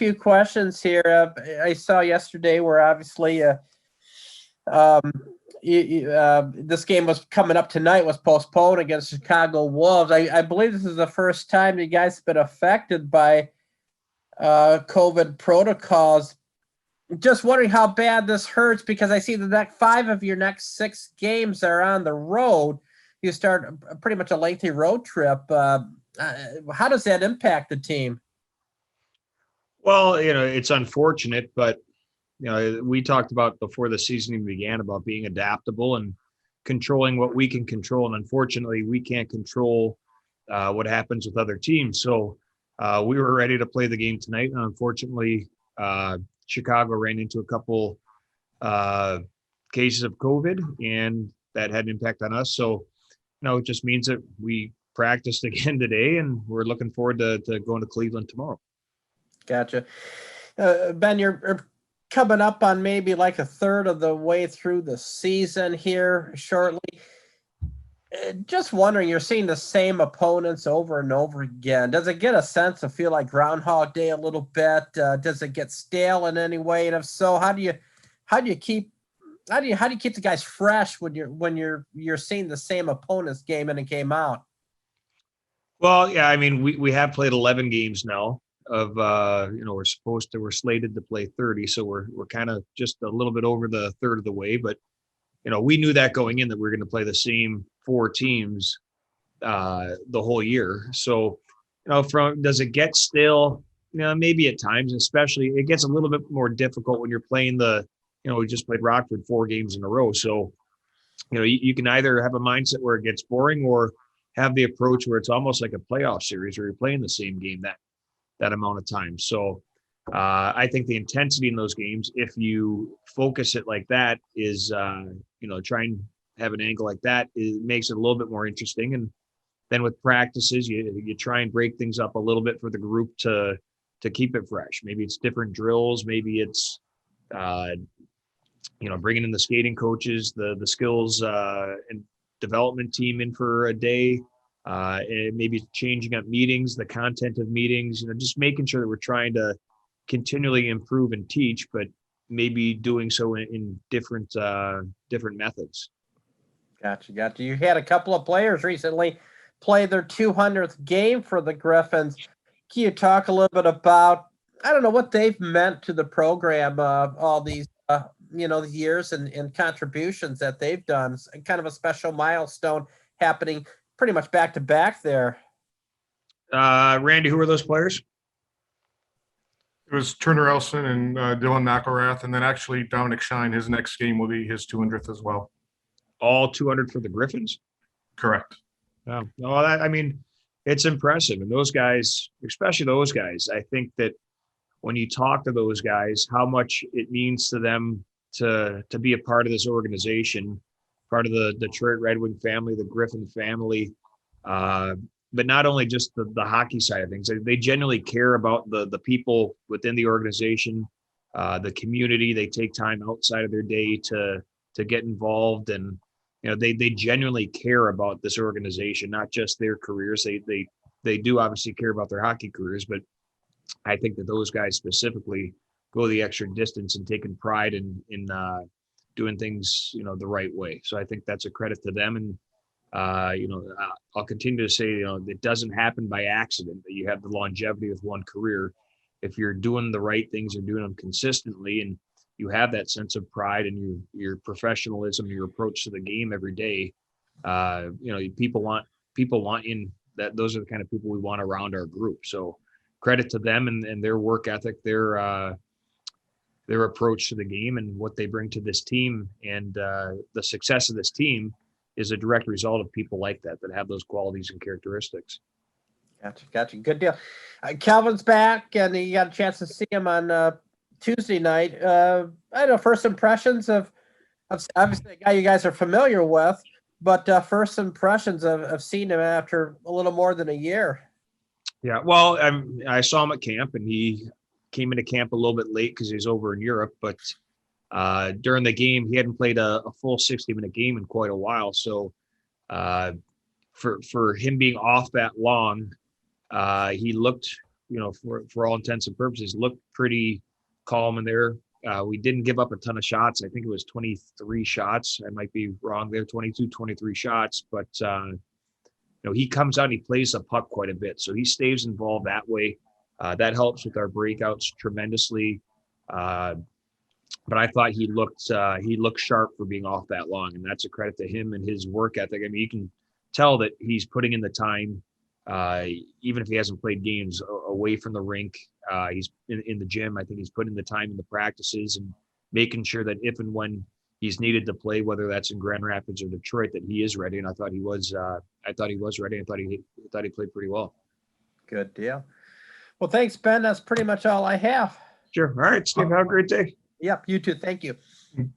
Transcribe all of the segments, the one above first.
few questions here. I saw yesterday where obviously um, this game was coming up tonight, was postponed against Chicago Wolves. I believe this is the first time you guys have been affected by COVID protocols. Just wondering how bad this hurts, because I see the next 5 of your next 6 games are on the road. You start pretty much a lengthy road trip. How does that impact the team? Well, it's unfortunate, but we talked about before the season even began about being adaptable and controlling what we can control. And unfortunately, we can't control what happens with other teams. So we were ready to play the game tonight. And unfortunately, Chicago ran into a couple cases of COVID, and that had an impact on us. So, it just means that we practiced again today, and we're looking forward to going to Cleveland tomorrow. Gotcha. Ben, you're coming up on maybe like a third of the way through the season here shortly. Just wondering, you're seeing the same opponents over and over again. Does it get a sense of feel like Groundhog Day a little bit? Does it get stale in any way? And if so, how do you keep the guys fresh when you're seeing the same opponents game in and game out? Well, yeah, I mean, we have played 11 games now. We're slated to play 30, so we're kind of just a little bit over the third of the way. But we knew that going in, that we were going to play the same 4 teams the whole year. So does it get stale? Maybe at times, especially it gets a little bit more difficult when you're playing we just played Rockford 4 games in a row. So you can either have a mindset where it gets boring, or have the approach where it's almost like a playoff series where you're playing the same game that amount of time. So I think the intensity in those games, if you focus it like that, is try and have an angle like that, it makes it a little bit more interesting. And then with practices, you try and break things up a little bit for the group to keep it fresh. Maybe it's different drills, maybe it's bringing in the skating coaches, the skills and development team in for a day. And maybe changing up meetings, the content of meetings, just making sure that we're trying to continually improve and teach, but maybe doing so in different methods. Gotcha. You had a couple of players recently play their 200th game for the Griffins. Can you talk a little bit about, I don't know, what they've meant to the program, all these years and contributions that they've done? It's kind of a special milestone happening pretty much back to back there. Randy, who are those players? It was Turner Elson and Dylan McElrath, and then actually Dominic Shine, his next game will be his 200th as well. All 200 for the Griffins? Correct. Yeah. No, it's impressive. And those guys, especially those guys, I think that when you talk to those guys, how much it means to them to be a part of this organization, part of the Detroit Red Wing family, the Griffin family, but not only just the hockey side of things. They genuinely care about the people within the organization, the community. They take time outside of their day to get involved, and they genuinely care about this organization, not just their careers. They do obviously care about their hockey careers, but I think that those guys specifically go the extra distance and taking pride in doing things, the right way. So I think that's a credit to them. And, I'll continue to say, it doesn't happen by accident that you have the longevity with one career. If you're doing the right things and doing them consistently, and you have that sense of pride and your professionalism, your approach to the game every day, people want in that. Those are the kind of people we want around our group. So credit to them and their work ethic, their approach to the game and what they bring to this team. And the success of this team is a direct result of people like that have those qualities and characteristics. Gotcha. Good deal. Calvin's back, and you got a chance to see him on Tuesday night. I don't know, first impressions of obviously a guy you guys are familiar with, but first impressions of seeing him after a little more than a year. Yeah, well, I saw him at camp, and he came into camp a little bit late because he's over in Europe. But during the game, he hadn't played a full 60-minute game in quite a while. So for him being off that long, he looked for all intents and purposes, looked pretty calm in there. We didn't give up a ton of shots. I think it was 23 shots. I might be wrong there, 22, 23 shots. But, he comes out and he plays the puck quite a bit. So he stays involved that way. That helps with our breakouts tremendously. But I thought he looked sharp for being off that long. And that's a credit to him and his work ethic. I mean, you can tell that he's putting in the time, even if he hasn't played games away from the rink. He's in the gym. I think he's putting the time in the practices and making sure that if and when he's needed to play, whether that's in Grand Rapids or Detroit, that he is ready. And I thought he was. I thought he was ready. I thought he played pretty well. Good deal. Well, thanks, Ben. That's pretty much all I have. Sure. All right, Steve. Have a great day. Yep. You too. Thank you.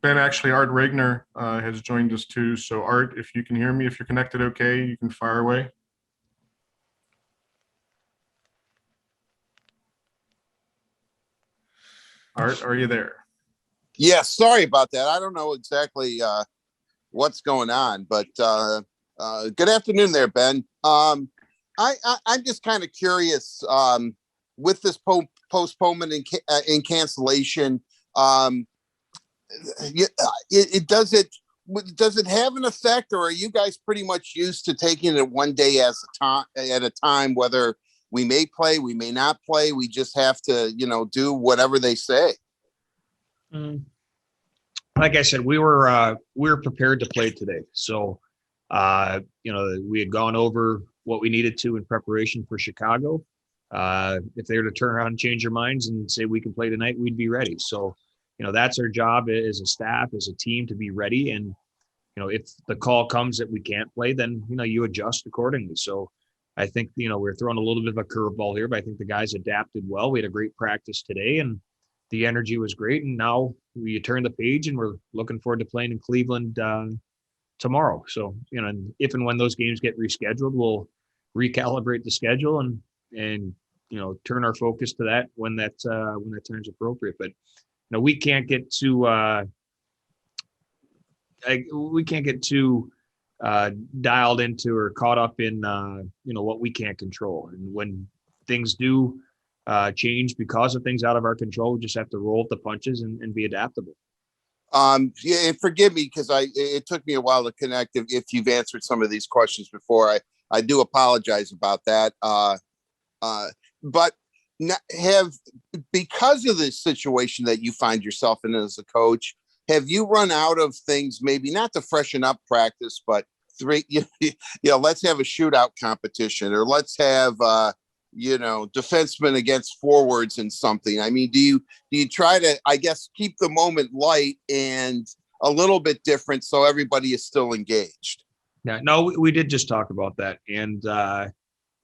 Ben, actually, Art Regner has joined us too. So, Art, if you can hear me, if you're connected, okay, you can fire away. Art, are you there? Yeah, sorry about that. I don't know exactly what's going on, but good afternoon there, Ben. I'm just kind of curious with this postponement and cancellation. Does it have an effect, or are you guys pretty much used to taking it one day at a time, whether we may play, we may not play, we just have to, do whatever they say? Like I said, we were prepared to play today. So, we had gone over what we needed to in preparation for Chicago. If they were to turn around and change their minds and say we can play tonight, we'd be ready. So, that's our job as a staff, as a team, to be ready. And, if the call comes that we can't play, then, you adjust accordingly. So I think, we're throwing a little bit of a curveball here, but I think the guys adapted well. We had a great practice today and the energy was great. And now we turn the page and we're looking forward to playing in Cleveland tomorrow. So, and if and when those games get rescheduled, we'll recalibrate the schedule and turn our focus to that when that time's appropriate. But we can't get too dialed into or caught up in what we can't control. And when things do change because of things out of our control, we just have to roll with the punches and be adaptable. Yeah, and forgive me because it took me a while to connect. If you've answered some of these questions before, I do apologize about that. But because of the situation that you find yourself in as a coach, have you run out of things, maybe not to freshen up practice, but let's have a shootout competition, or let's have defensemen against forwards and something? I mean, do you try to, I guess, keep the moment light and a little bit different so everybody is still engaged? Yeah, no, we did just talk about that. And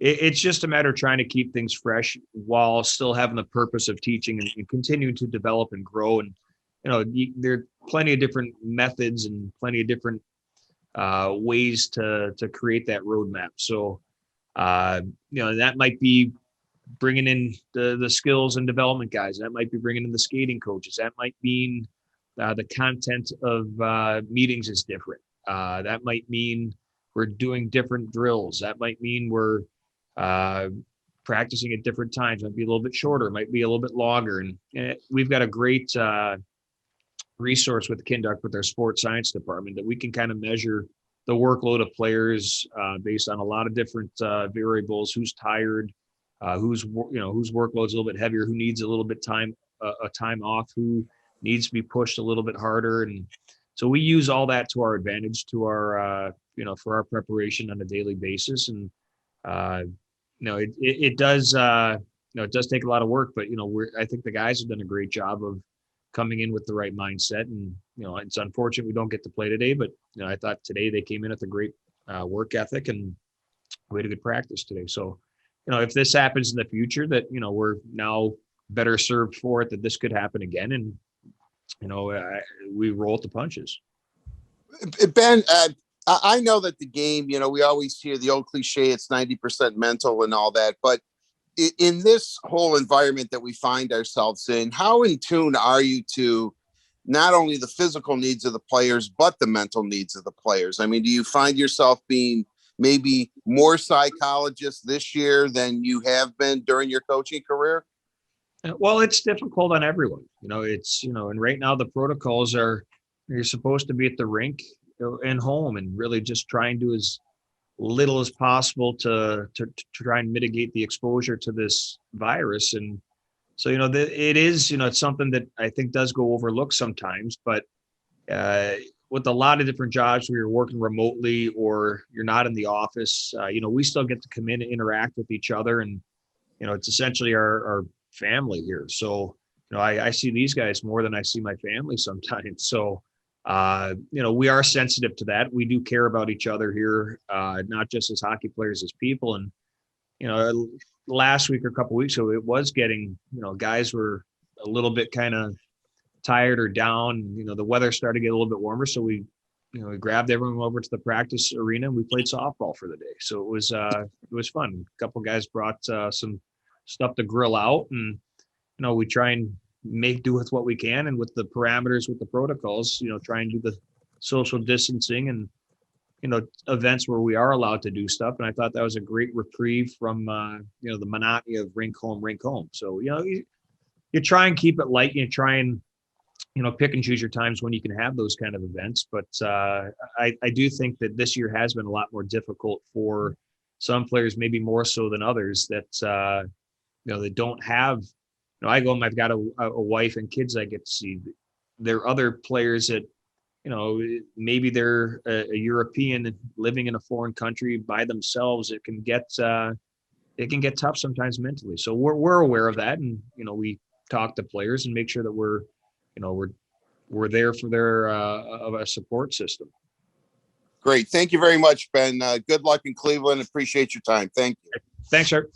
it's just a matter of trying to keep things fresh while still having the purpose of teaching and continuing to develop and grow. And, there are plenty of different methods and plenty of different ways to create that roadmap. So, that might be bringing in the skills and development guys. That might be bringing in the skating coaches. That might mean the content of meetings is different. That might mean we're doing different drills. That might mean we're practicing at different times. Might be a little bit shorter, might be a little bit longer. And we've got a great resource with Kinduck, with our sports science department, that we can kind of measure the workload of players based on a lot of different variables. Who's tired, whose workload's a little bit heavier, who needs a little bit time off, who needs to be pushed a little bit harder. And so we use all that to our advantage, to our for our preparation on a daily basis. And it does take a lot of work, but I think the guys have done a great job of coming in with the right mindset. And it's unfortunate we don't get to play today, but I thought today they came in with a great work ethic and we had a good practice today. So if this happens in the future, that we're now better served for it, that this could happen again, and we roll with the punches. Ben, I know that the game, we always hear the old cliche, it's 90% mental and all that, but in this whole environment that we find ourselves in, how in tune are you to not only the physical needs of the players, but the mental needs of the players? I mean, do you find yourself being maybe more psychologists this year than you have been during your coaching career? Well, it's difficult on everyone. It's, and right now the protocols are, you're supposed to be at the rink and home and really just try and do as little as possible to try and mitigate the exposure to this virus. And so, it is, it's something that I think does go overlooked sometimes, but with a lot of different jobs where you're working remotely or you're not in the office, we still get to come in and interact with each other. And, it's essentially our family here. So, I see these guys more than I see my family sometimes. So, we are sensitive to that. We do care about each other here, not just as hockey players, as people. And, last week or a couple of weeks ago, it was getting, guys were a little bit kind of tired or down. The weather started to get a little bit warmer. So we grabbed everyone over to the practice arena and we played softball for the day. So it was fun. A couple of guys brought some stuff to grill out, and we try and make do with what we can, and with the parameters, with the protocols, try and do the social distancing and events where we are allowed to do stuff. And I thought that was a great reprieve from the monotony of rink home. So you try and keep it light. You try and pick and choose your times when you can have those kind of events. But I do think that this year has been a lot more difficult for some players, maybe more so than others, that they don't have. I go home, I've got a wife and kids I get to see. There are other players that, maybe they're a European living in a foreign country by themselves. It can get tough sometimes mentally. So we're aware of that, and we talk to players and make sure that we're there for their of a support system. Great. Thank you very much, Ben. Good luck in Cleveland. Appreciate your time. Thank you. Thanks, sir.